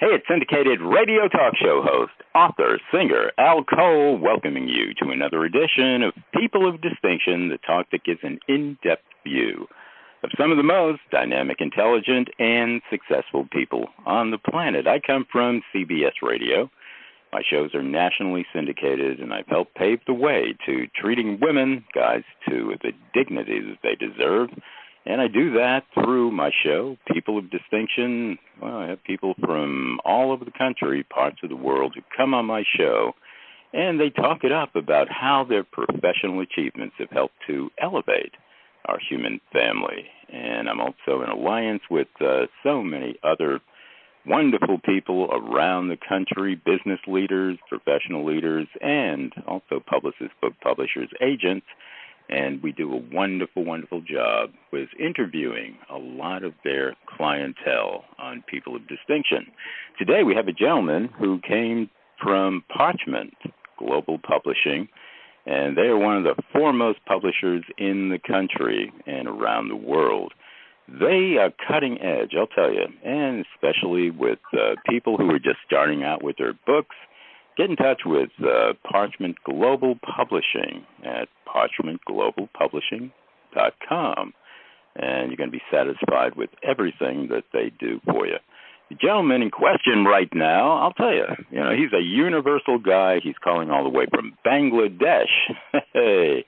Hey, it's syndicated radio talk show host, author, singer Al Cole, welcoming you to another edition of People of Distinction, the talk that gives an in-depth view of some of the most dynamic, intelligent, and successful people on the planet. I come from CBS Radio. My shows are nationally syndicated, and I've helped pave the way to treating women, guys, too, with the dignity that they deserve. And I do that through my show, People of Distinction. Well, I have people from all over the country, parts of the world, who come on my show, and they talk it up about how their professional achievements have helped to elevate our human family. And I'm also in alliance with so many other wonderful people around the country, business leaders, professional leaders, and also publicists, book publishers, agents. And we do a wonderful, wonderful job with interviewing a lot of their clientele on People of Distinction. Today we have a gentleman who came from Parchment Global Publishing, and they are one of the foremost publishers in the country and around the world. They are cutting edge, I'll tell you, and especially with people who are just starting out with their books. Get in touch with Parchment Global Publishing at parchmentglobalpublishing.com, and you're going to be satisfied with everything that they do for you. The gentleman in question right now, I'll tell you, he's a universal guy. He's calling all the way from Bangladesh. Hey,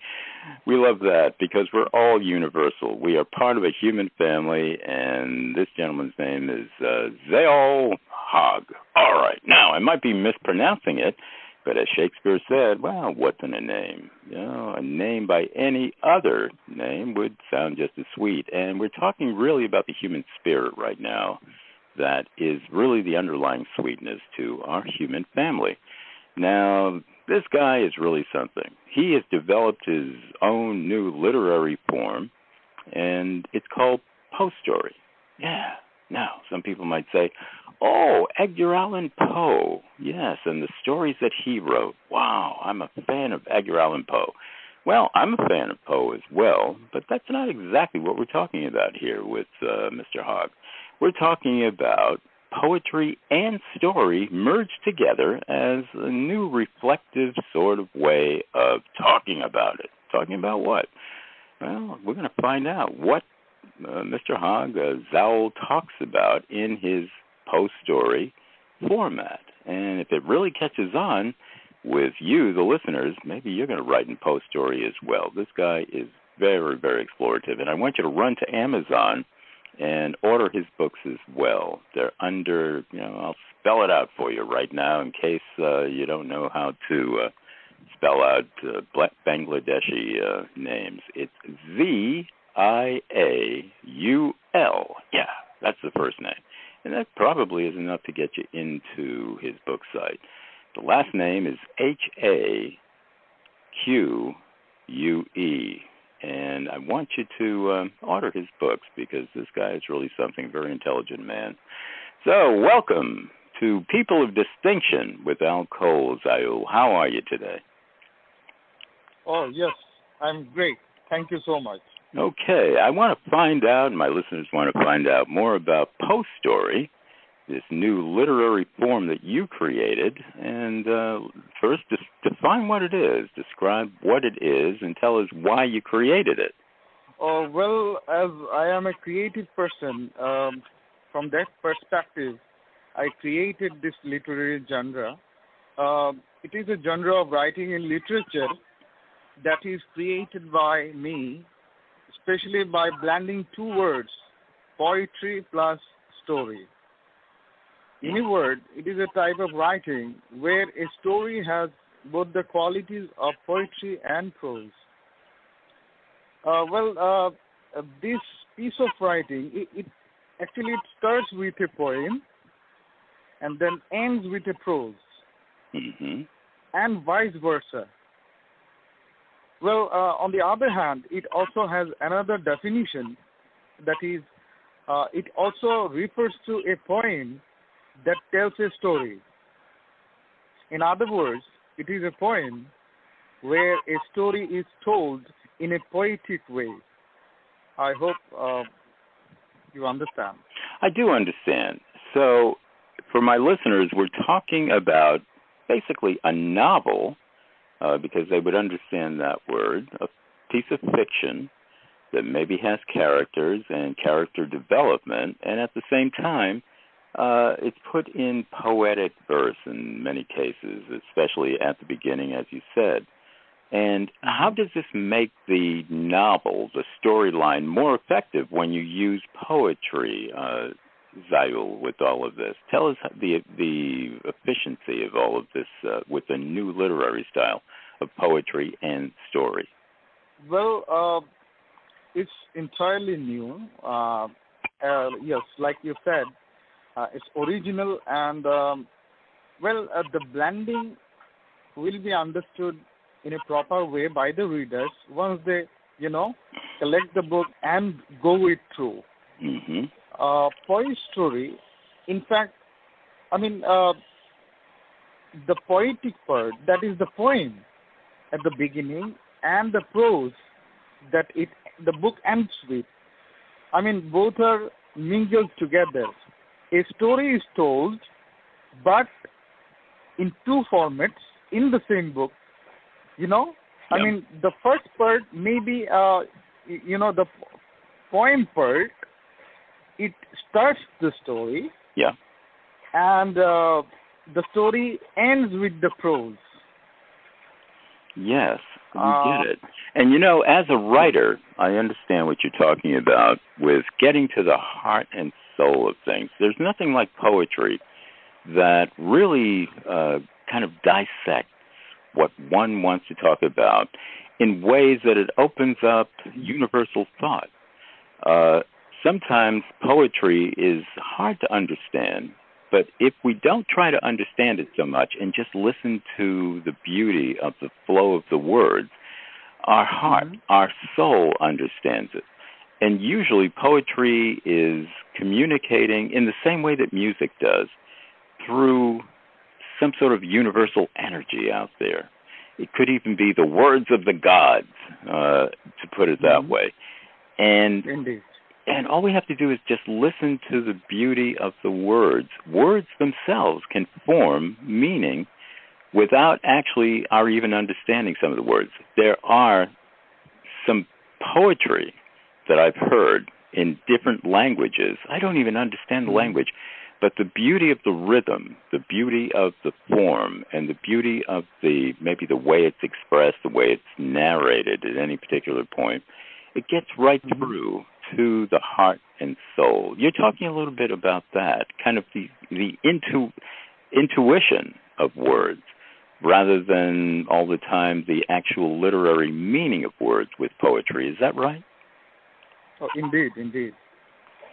we love that because we're all universal. We are part of a human family, and this gentleman's name is Ziaul Haque. All right. Now, I might be mispronouncing it, but as Shakespeare said, well, what's in a name? A name by any other name would sound just as sweet. And we're talking really about the human spirit right now. That is really the underlying sweetness to our human family. Now, this guy is really something. He has developed his own new literary form, and it's called Poe Story. Yeah. Now, some people might say, oh, Edgar Allan Poe. Yes, and the stories that he wrote. Wow, I'm a fan of Edgar Allan Poe. Well, I'm a fan of Poe as well, but that's not exactly what we're talking about here with Mr. Haque. We're talking about poetry and story merged together as a new reflective sort of way of talking about it. Talking about what? Well, we're going to find out what Mr. Haque, Ziaul, talks about in his Poe Story format. And if it really catches on with you, the listeners, maybe you're going to write in Poe Story as well. This guy is very, very explorative. And I want you to run to Amazon and order his books as well. They're under, I'll spell it out for you right now in case you don't know how to spell out Bangladeshi names. It's Ziaul. Yeah, that's the first name. And that probably is enough to get you into his book site. The last name is Haque. And I want you to order his books because this guy is really something, very intelligent man. So welcome to People of Distinction with Al Cole, Ziaul. How are you today? Oh, yes, I'm great. Thank you so much. Okay, I want to find out, my listeners want to find out more about Poe Story, this new literary form that you created. And first, define what it is, describe what it is, and tell us why you created it. Well, as I am a creative person, from that perspective, I created this literary genre. It is a genre of writing in literature that is created by me, especially by blending two words, poetry plus story. In a word, it is a type of writing where a story has both the qualities of poetry and prose. This piece of writing, it actually starts with a poem and then ends with a prose, and vice versa. Well, on the other hand, it also has another definition, that is, it also refers to a poem that tells a story. In other words, it is a poem where a story is told in a poetic way. I hope you understand. I do understand. So, for for my listeners, we're talking about basically a novel, because they would understand that word, a piece of fiction that maybe has characters and character development, and at the same time, it's put in poetic verse in many cases, especially at the beginning, as you said. And how does this make the novel, the storyline, more effective when you use poetry, Ziaul, with all of this? Tell us the efficiency of all of this with the new literary style of poetry and story. Well, it's entirely new. Yes, like you said, it's original, and the blending will be understood in a proper way by the readers once they, collect the book and go it through. Mm-hmm. Poetry, in fact, the poetic part, that is the poem at the beginning, and the prose that the book ends with. Both are mingled together. A story is told, but in two formats in the same book. The first part may be, the poem part. It starts the story. Yeah. And the story ends with the prose. Yes, you get it. And, as a writer, I understand what you're talking about with getting to the heart and soul of things. There's nothing like poetry that really kind of dissects what one wants to talk about in ways that it opens up universal thought. Sometimes poetry is hard to understand, but if we don't try to understand it so much and just listen to the beauty of the flow of the words, our heart, our soul understands it. And usually poetry is communicating in the same way that music does, through some sort of universal energy out there. It could even be the words of the gods, to put it that way. And Indeed. And all we have to do is just listen to the beauty of the words. Words themselves can form meaning without actually our even understanding some of the words. There are some poetry that I've heard in different languages. I don't even understand the language, but the beauty of the rhythm, the beauty of the form, and the beauty of maybe the way it's expressed, the way it's narrated at any particular point, it gets right through to the heart and soul. You're talking a little bit about that, kind of the intuition of words, rather than all the time the actual literary meaning of words with poetry. Is that right? Oh, indeed.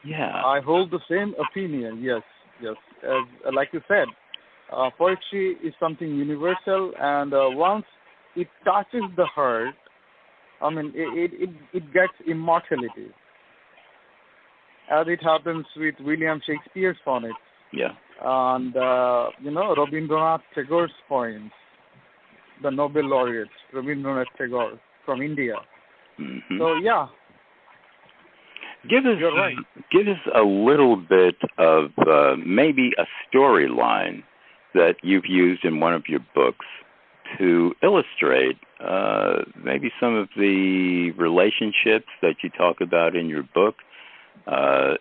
Yeah. I hold the same opinion, yes. Like you said, poetry is something universal, and once it touches the heart, it gets immortality, as it happens with William Shakespeare's sonnets. Yeah. And Rabindranath Tagore's poems, the Nobel laureate Rabindranath Tagore from India. Mm-hmm. So yeah. You're right. Give us a little bit of maybe a storyline that you've used in one of your books to illustrate maybe some of the relationships that you talk about in your book.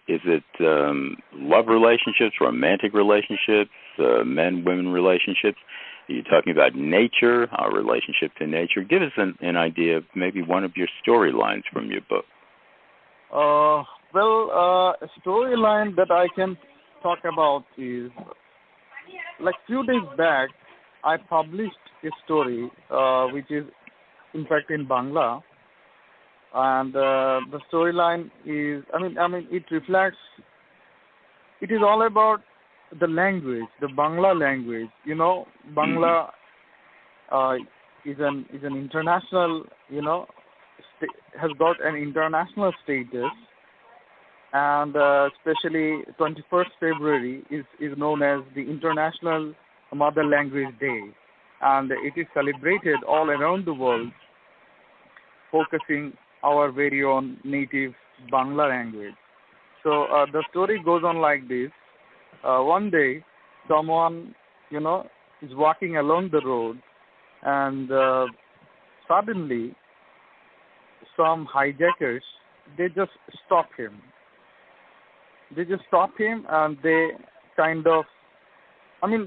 Is it love relationships, romantic relationships, men-women relationships? Are you talking about nature, our relationship to nature? Give us an idea of maybe one of your storylines from your book. A storyline that I can talk about is, like few days back, I published a story which is, in fact, in Bangla, and the storyline is, it reflects. It is all about the language, the Bangla language. Bangla is an international, has got an international status, and especially 21st February is known as the International Mother Language Day, and it is celebrated all around the world, focusing our very own native Bangla language. So the story goes on like this. One day, someone, is walking along the road, and suddenly some hijackers, they just stop him. They just stop him, and they kind of,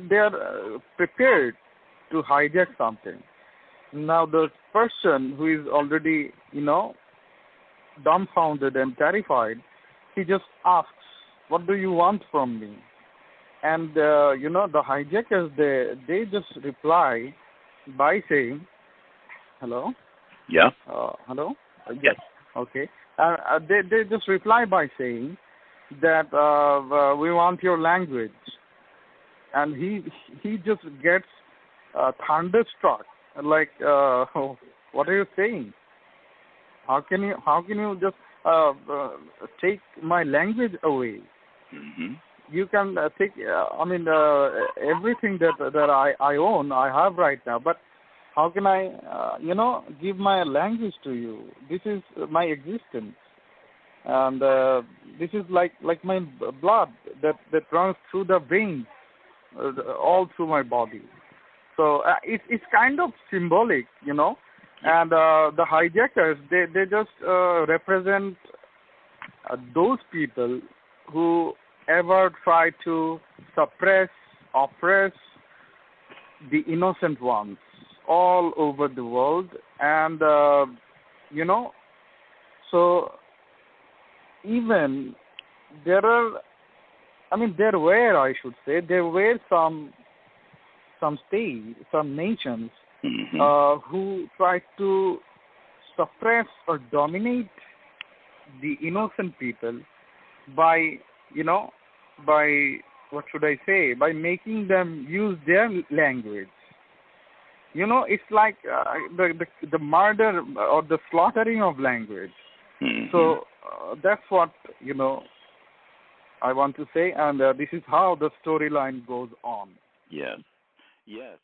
they are prepared to hijack something. Now the person who is already, dumbfounded and terrified, he just asks, "What do you want from me?" And the hijackers, they just reply by saying, "Hello." Yeah. Hello. Yes. Okay. They just reply by saying that we want your language, and he just gets thunderstruck, like, what are you saying? How can you just take my language away? Mm-hmm. You can take everything that I own, I have right now, but how can I give my language to you? This is my existence, and this is like my blood that runs through the veins, all through my body. So it's kind of symbolic, and the hijackers, they just represent those people who ever try to suppress, oppress the innocent ones all over the world. And so even there were some states, some nations, Mm-hmm. who tried to suppress or dominate the innocent people by, what should I say, by making them use their language. It's like the murder or the slaughtering of language. Mm-hmm. So that's what, I want to say, and this is how the storyline goes on. Yes. Yes.